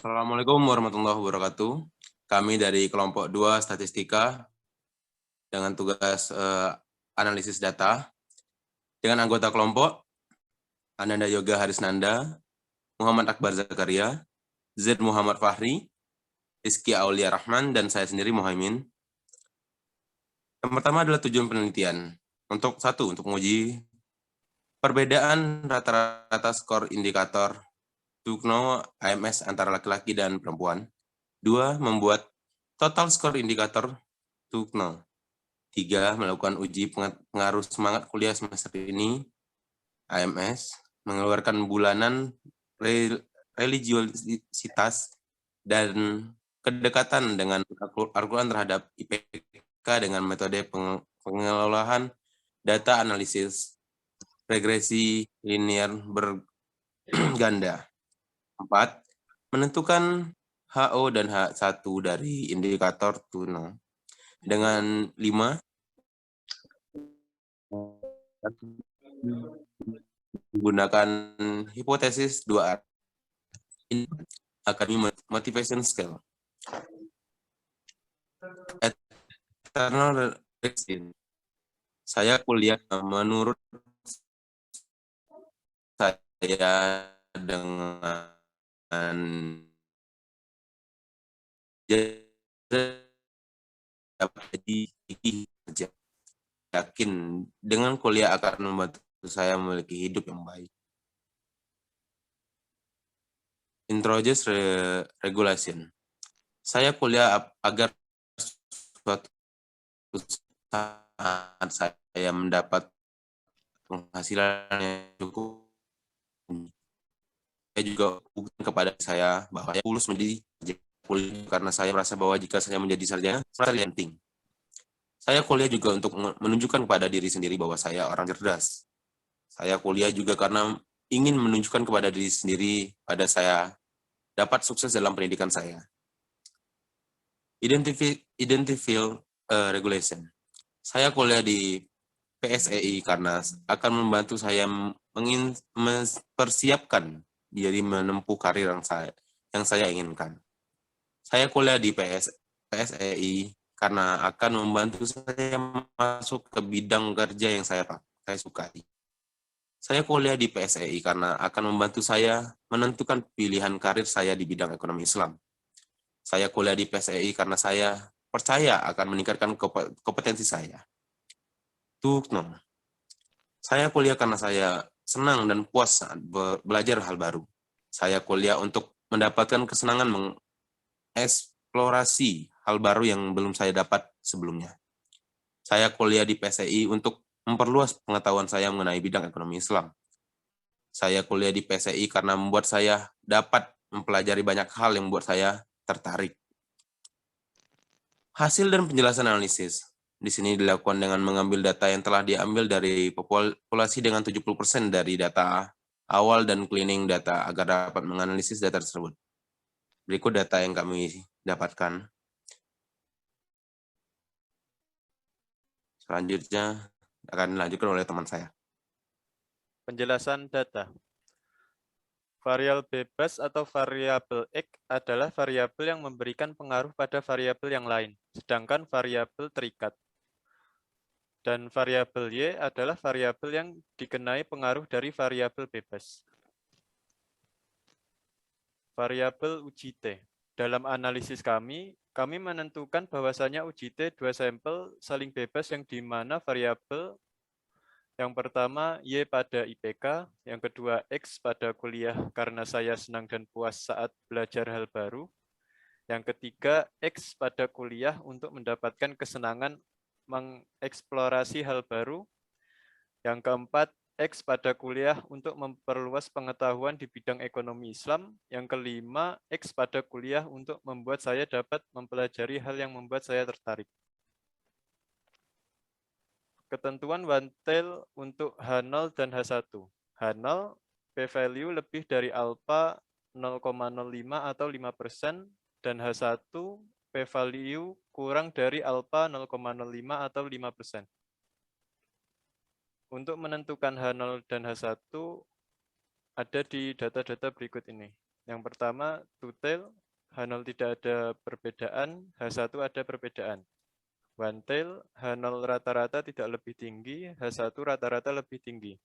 Assalamualaikum warahmatullahi wabarakatuh. Kami dari kelompok 2 Statistika dengan tugas analisis data. Dengan anggota kelompok, Ananda Yoga Harisnanda, Muhammad Akbar Zakaria, Zaid Muhammad Fahri, Rizky Aulia Rahman, dan saya sendiri Muhaimin. Yang pertama adalah tujuan penelitian. Untuk menguji perbedaan rata-rata skor indikator Tukno AMS antara laki-laki dan perempuan. 2. Membuat total skor indikator Tukno. 3. Melakukan uji pengaruh semangat kuliah semester ini, AMS, mengeluarkan bulanan religiositas dan kedekatan dengan Al-Quran terhadap IPK dengan metode pengelolaan data analisis regresi linear berganda. 4. Menentukan HO dan H1 dari indikator Tukno. Dengan 5. Menggunakan hipotesis 2R. Academy Motivation Scale. Eternal Reaction. Saya kuliah menurut saya dengan kerja. Yakin dengan kuliah akan membantu saya memiliki hidup yang baik. Introduce regulation. Saya kuliah agar suatu saat saya mendapat penghasilan yang cukup. Saya juga buktikan kepada saya bahwa saya lulus menjadi kuliah karena saya merasa bahwa jika saya menjadi sarjana, saya penting. Saya kuliah juga untuk menunjukkan kepada diri sendiri bahwa saya orang cerdas. Saya kuliah juga karena ingin menunjukkan kepada diri sendiri pada saya dapat sukses dalam pendidikan saya. Identify regulation. Saya kuliah di PSEI karena akan membantu saya mempersiapkan diri menempuh karir yang saya inginkan. Saya kuliah di PSEI karena akan membantu saya masuk ke bidang kerja yang saya sukai. Saya kuliah di PSEI karena akan membantu saya menentukan pilihan karir saya di bidang ekonomi Islam. Saya kuliah di PSEI karena saya percaya akan meningkatkan kompetensi saya. Tukno. Saya kuliah karena saya senang dan puas saat belajar hal baru. Saya kuliah untuk mendapatkan kesenangan mengeksplorasi hal baru yang belum saya dapat sebelumnya. Saya kuliah di PSEI untuk memperluas pengetahuan saya mengenai bidang ekonomi Islam. Saya kuliah di PSEI karena membuat saya dapat mempelajari banyak hal yang membuat saya tertarik. Hasil dan penjelasan analisis. Di sini dilakukan dengan mengambil data yang telah diambil dari populasi dengan 70% dari data awal dan cleaning data agar dapat menganalisis data tersebut. Berikut data yang kami dapatkan. Selanjutnya akan dilanjutkan oleh teman saya. Penjelasan data. Variabel bebas atau variabel X adalah variabel yang memberikan pengaruh pada variabel yang lain, sedangkan variabel terikat. Dan variabel Y adalah variabel yang dikenai pengaruh dari variabel bebas. Variabel uji T. Dalam analisis kami menentukan bahwasanya uji T dua sampel saling bebas yang di mana variabel yang pertama, Y pada IPK. Yang kedua, X pada kuliah karena saya senang dan puas saat belajar hal baru. Yang ketiga, X pada kuliah untuk mendapatkan kesenangan mengeksplorasi hal baru. Yang keempat, X pada kuliah untuk memperluas pengetahuan di bidang ekonomi Islam. Yang kelima, X pada kuliah untuk membuat saya dapat mempelajari hal yang membuat saya tertarik. Ketentuan one-tail untuk H0 dan H1. H0, p-value lebih dari alpha 0,05 atau 5%, dan H1, p-value kurang dari alpha 0,05 atau 5%. Untuk menentukan H0 dan H1, ada di data-data berikut ini. Yang pertama, two-tail, H0 tidak ada perbedaan, H1 ada perbedaan. One-tail, H0 rata-rata tidak lebih tinggi, H1 rata-rata lebih tinggi.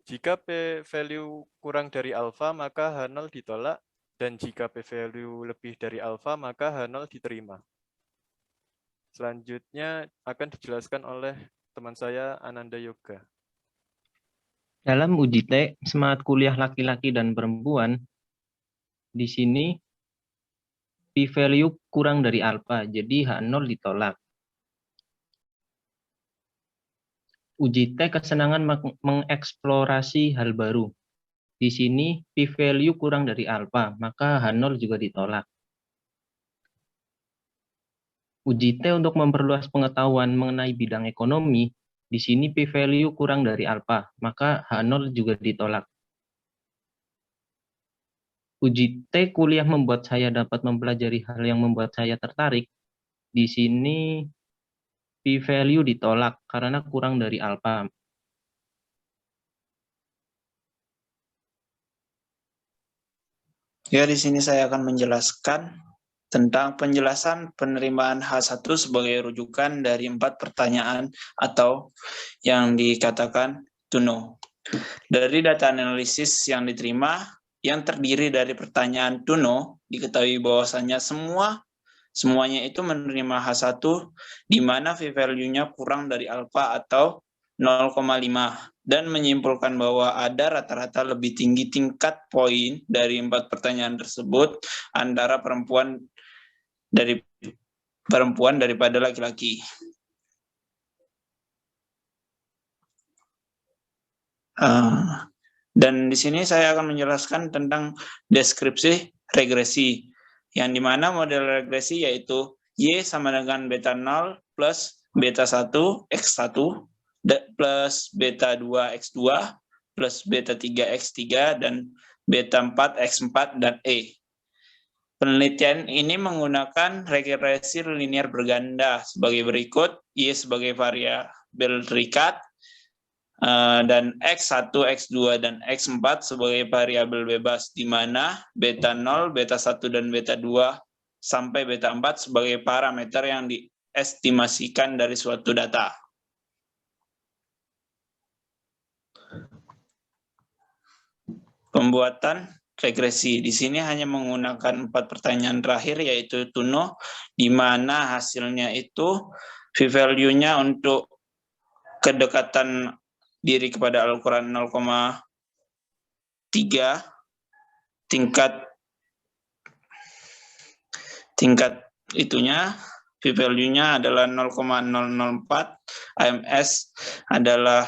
Jika p-value kurang dari alfa, maka H0 ditolak, dan jika p-value lebih dari alfa, maka H0 diterima. Selanjutnya akan dijelaskan oleh teman saya, Ananda Yoga. Dalam uji T, semangat kuliah laki-laki dan perempuan, di sini p-value kurang dari alfa, jadi H0 ditolak. Uji T kesenangan mengeksplorasi hal baru. Di sini p-value kurang dari alfa, maka H0 juga ditolak. Uji T untuk memperluas pengetahuan mengenai bidang ekonomi, di sini p-value kurang dari alfa, maka H0 juga ditolak. Uji T kuliah membuat saya dapat mempelajari hal yang membuat saya tertarik. Di sini p-value ditolak karena kurang dari alfa. Ya, di sini saya akan menjelaskan tentang penjelasan penerimaan H1 sebagai rujukan dari 4 pertanyaan atau yang dikatakan to know. Dari data analisis yang diterima, yang terdiri dari pertanyaan to know, diketahui bahwasannya semuanya itu menerima H1 di mana p-value-nya kurang dari alfa atau 0,5 dan menyimpulkan bahwa ada rata-rata lebih tinggi tingkat poin dari 4 pertanyaan tersebut antara perempuan daripada laki-laki. Dan di sini saya akan menjelaskan tentang deskripsi regresi, yang dimana model regresi yaitu Y sama dengan beta 0 plus beta 1 X1 plus beta 2 X2 plus beta 3 X3 dan beta 4 X4 dan E. Penelitian ini menggunakan regresi linear berganda sebagai berikut: Y sebagai variabel terikat, dan X1, X2, dan X4 sebagai variabel bebas, di mana beta 0, beta 1, dan beta 2 sampai beta 4 sebagai parameter yang diestimasikan dari suatu data. Pembuatan regresi di sini hanya menggunakan 4 pertanyaan terakhir, yaitu to know, di mana hasilnya itu p-value-nya untuk kedekatan diri kepada Al-Quran 0,3, tingkat itunya p-value-nya adalah 0,004, AMS adalah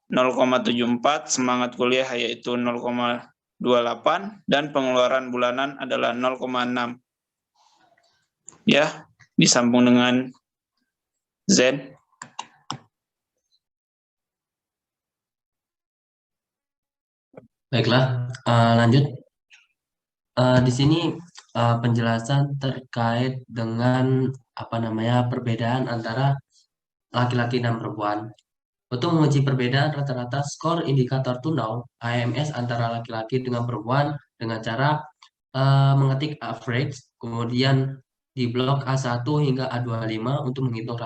0,74, semangat kuliah yaitu 0,28, dan pengeluaran bulanan adalah 0,6. Ya, disambung dengan Z. Baiklah, lanjut. Di sini penjelasan terkait dengan perbedaan antara laki-laki dan perempuan. Untuk menguji perbedaan rata-rata skor indikator to know AMS antara laki-laki dengan perempuan dengan cara mengetik average, kemudian di blok A1 hingga A25 untuk menghitung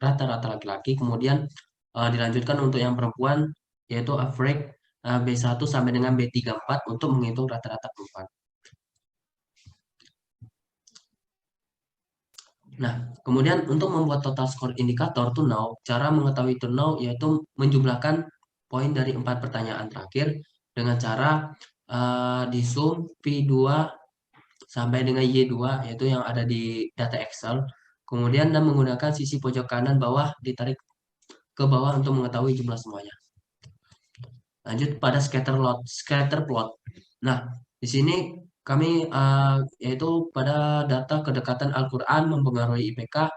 rata-rata laki-laki, kemudian dilanjutkan untuk yang perempuan yaitu average B1 sampai dengan B34 untuk menghitung rata-rata perempuan. Nah, kemudian untuk membuat total skor indikator to know, cara mengetahui to know yaitu menjumlahkan poin dari 4 pertanyaan terakhir dengan cara disum P2 sampai dengan Y2, yaitu yang ada di data Excel. Kemudian dan menggunakan sisi pojok kanan bawah ditarik ke bawah untuk mengetahui jumlah semuanya. Lanjut pada scatter plot. Nah, di sini kami yaitu pada data kedekatan Al-Quran mempengaruhi IPK,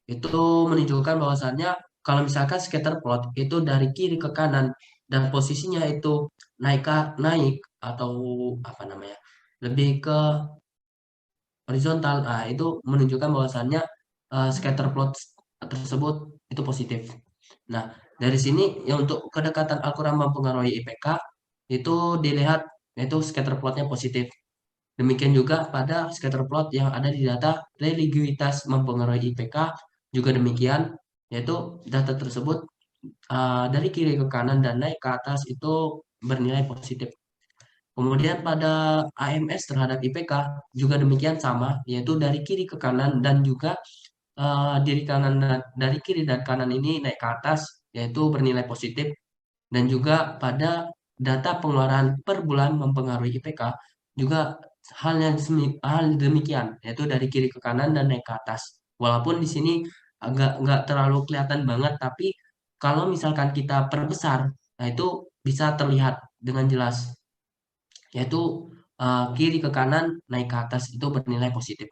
itu menunjukkan bahwasannya kalau misalkan scatter plot itu dari kiri ke kanan dan posisinya itu naik atau lebih ke horizontal, itu menunjukkan bahwasannya scatter plot tersebut itu positif. Nah, dari sini ya untuk kedekatan Al-Quran mempengaruhi IPK itu dilihat yaitu scatter plotnya positif. Demikian juga pada scatter plot yang ada di data religuitas mempengaruhi IPK juga demikian, yaitu data tersebut dari kiri ke kanan dan naik ke atas itu bernilai positif. Kemudian pada AMS terhadap IPK juga demikian sama, yaitu dari kiri ke kanan dan juga dari kiri dan kanan ini naik ke atas, yaitu bernilai positif. Dan juga pada data pengeluaran per bulan mempengaruhi IPK juga hal demikian, yaitu dari kiri ke kanan dan naik ke atas. Walaupun di sini nggak terlalu kelihatan banget, tapi kalau misalkan kita perbesar, nah itu bisa terlihat dengan jelas, yaitu kiri ke kanan naik ke atas itu bernilai positif.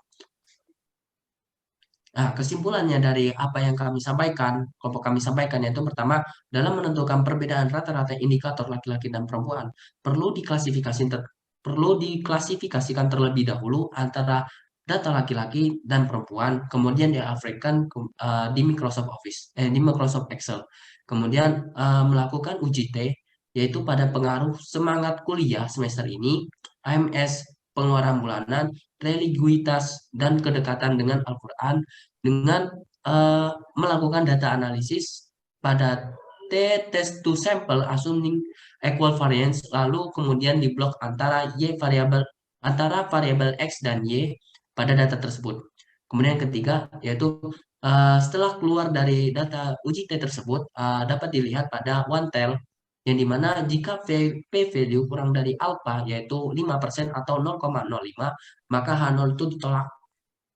Nah, kesimpulannya dari apa yang kami sampaikan, kelompok kami sampaikan, yaitu pertama, dalam menentukan perbedaan rata-rata indikator laki-laki dan perempuan, perlu diklasifikasikan terlebih dahulu antara data laki-laki dan perempuan, kemudian diaveragkan di Microsoft Excel. Kemudian melakukan uji T, yaitu pada pengaruh semangat kuliah semester ini, AMS, pengeluaran bulanan, religuitas, dan kedekatan dengan Al-Quran, dengan melakukan data analisis pada test to sample assuming equal variance, lalu kemudian diblok antara variabel X dan Y pada data tersebut. Kemudian yang ketiga, yaitu setelah keluar dari data uji T tersebut, dapat dilihat pada one tail, yang dimana jika p-value kurang dari alpha, yaitu 5% atau 0,05, maka H0 itu ditolak.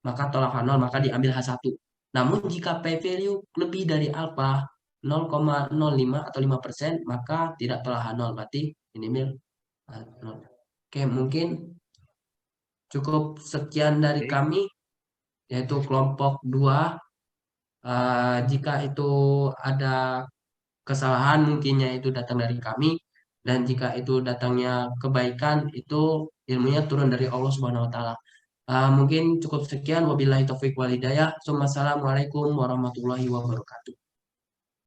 Maka tolak H0, maka diambil H1. Namun jika p-value lebih dari alpha 0,05 atau 5%, maka tidak tolak H0, berarti ini mil H0. Oke, mungkin cukup sekian dari kami, yaitu kelompok 2. Jika itu ada kesalahan, mungkinnya itu datang dari kami, dan jika itu datangnya kebaikan, itu ilmunya turun dari Allah Subhanahu wa Ta'ala. Mungkin cukup sekian. Wabillahi taufiq wal hidayah. Assalamualaikum warahmatullahi wabarakatuh.